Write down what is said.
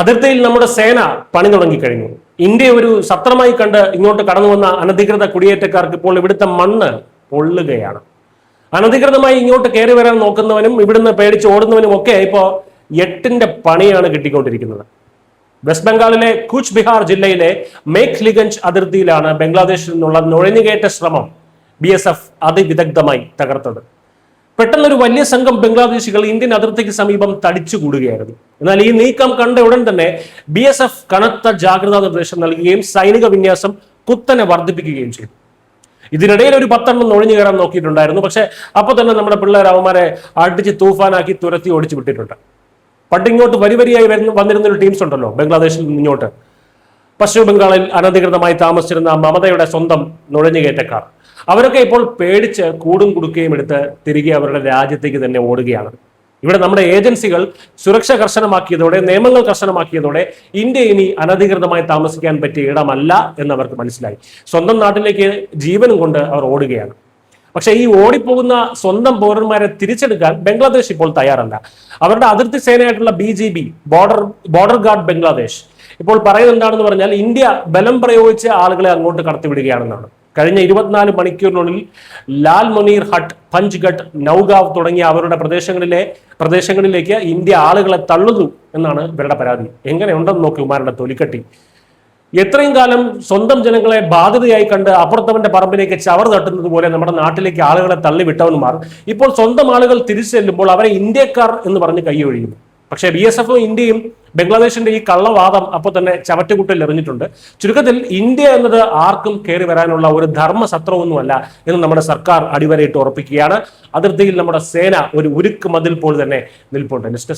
അതിർത്തിയിൽ നമ്മുടെ സേന പണി തുടങ്ങിക്കഴിഞ്ഞു. ഇന്ത്യ ഒരു സത്രമായി കണ്ട് ഇങ്ങോട്ട് കടന്നു വന്ന അനധികൃത കുടിയേറ്റക്കാർക്ക് ഇപ്പോൾ ഇവിടുത്തെ മണ്ണ് പൊള്ളുകയാണ്. അനധികൃതമായി ഇങ്ങോട്ട് കയറി വരാൻ നോക്കുന്നവനും ഇവിടുന്ന് പേടിച്ച് ഓടുന്നവനും ഒക്കെ ഇപ്പോ എട്ടിന്റെ പണിയാണ് കിട്ടിക്കൊണ്ടിരിക്കുന്നത്. വെസ്റ്റ് ബംഗാളിലെ കൂച്ച് ബിഹാർ ജില്ലയിലെ മേഘ്ലിഗഞ്ച് അതിർത്തിയിലാണ് ബംഗ്ലാദേശിൽ നിന്നുള്ള നുഴഞ്ഞുകയറ്റ ശ്രമം BSF അതിവിദഗ്ധമായി തകർത്തത്. പെട്ടെന്നൊരു വലിയ സംഘം ബംഗ്ലാദേശികൾ ഇന്ത്യൻ അതിർത്തിക്ക് സമീപം തടിച്ചുകൂടുകയായിരുന്നു. എന്നാൽ ഈ നീക്കം കണ്ട ഉടൻ തന്നെ BSF കനത്ത ജാഗ്രതാ നിർദ്ദേശം നൽകുകയും സൈനിക വിന്യാസം കുത്തനെ വർദ്ധിപ്പിക്കുകയും ചെയ്തു. ഇതിനിടയിൽ ഒരു 10 എണ്ണം നുഴഞ്ഞു കയറാൻ നോക്കിയിട്ടുണ്ടായിരുന്നു. പക്ഷെ അപ്പൊ തന്നെ നമ്മുടെ പിള്ളേർ അവന്മാരെ അടിച്ച് തൂഫാനാക്കി തുരത്തി ഓടിച്ചു വിട്ടിട്ടുണ്ട്. പണ്ട് ഇങ്ങോട്ട് വരിവരിയായി വന്നിരുന്ന ഒരു ടീംസ് ഉണ്ടല്ലോ ബംഗ്ലാദേശിൽ നിന്ന് ഇങ്ങോട്ട്, പശ്ചിമ ബംഗാളിൽ അനധികൃതമായി താമസിച്ചിരുന്ന മമതയുടെ സ്വന്തം നുഴഞ്ഞുകയറ്റക്കാർ, അവരൊക്കെ ഇപ്പോൾ പേടിച്ച് കൂടും കുടുക്കുകയും എടുത്ത് തിരികെ അവരുടെ രാജ്യത്തേക്ക് തന്നെ ഓടുകയാണ്. ഇവിടെ നമ്മുടെ ഏജൻസികൾ സുരക്ഷ കർശനമാക്കിയതോടെ, നിയമങ്ങൾ കർശനമാക്കിയതോടെ ഇന്ത്യ ഇനി അനധികൃതമായി താമസിക്കാൻ പറ്റിയ ഇടമല്ല എന്നവർക്ക് മനസ്സിലായി. സ്വന്തം നാട്ടിലേക്ക് ജീവനും കൊണ്ട് അവർ ഓടുകയാണ്. പക്ഷെ ഈ ഓടിപ്പോകുന്ന സ്വന്തം പൗരന്മാരെ തിരിച്ചെടുക്കാൻ ബംഗ്ലാദേശ് ഇപ്പോൾ തയ്യാറല്ല. അവരുടെ അതിർത്തി സേനയായിട്ടുള്ള BGB, ബോർഡർ ഗാർഡ് ബംഗ്ലാദേശ്, ഇപ്പോൾ പറയുന്നത് എന്താണെന്ന് പറഞ്ഞാൽ ഇന്ത്യ ബലം പ്രയോഗിച്ച് ആളുകളെ അങ്ങോട്ട് കടത്തിവിടുകയാണെന്നാണ്. കഴിഞ്ഞ 24 മണിക്കൂറിനുള്ളിൽ ലാൽ മുനീർ ഹട്ട്, പഞ്ച്ഗട്ട്, നൌഗാവ് തുടങ്ങിയ അവരുടെ പ്രദേശങ്ങളിലേക്ക് ഇന്ത്യ ആളുകളെ തള്ളുന്നു എന്നാണ് ഇവരുടെ പരാതി. എങ്ങനെയുണ്ടെന്ന് നോക്കി ഉമാരുടെ തൊലിക്കട്ടി. എത്രയും കാലം സ്വന്തം ജനങ്ങളെ ബാധ്യതയായി കണ്ട് അപ്പുറത്തവന്റെ പറമ്പിലേക്ക് ചവർ തട്ടുന്നത് പോലെ നമ്മുടെ നാട്ടിലേക്ക് ആളുകളെ തള്ളിവിട്ടവന്മാർ ഇപ്പോൾ സ്വന്തം ആളുകൾ തിരിച്ചു ചെല്ലുമ്പോൾ അവരെ ഇന്ത്യക്കാർ എന്ന് പറഞ്ഞ് കൈയൊഴിയുന്നു. പക്ഷേ BSFും ഇന്ത്യയും ബംഗ്ലാദേശിന്റെ ഈ കള്ളവാദം അപ്പോൾ തന്നെ ചവറ്റുകുട്ടിൽ എറിഞ്ഞിട്ടുണ്ട്. ചുരുക്കത്തിൽ ഇന്ത്യ എന്നത് ആർക്കും കയറി വരാനുള്ള ഒരു ധർമ്മസത്രമൊന്നുമല്ല എന്ന് നമ്മുടെ സർക്കാർ അടിവരയിട്ട് ഉറപ്പിക്കുകയാണ്. അതിർത്തിയിൽ നമ്മുടെ സേന ഒരു ഉരുക്ക് മതിൽ പോലെ തന്നെ നിൽപ്പുണ്ട്. നെക്സ്റ്റ്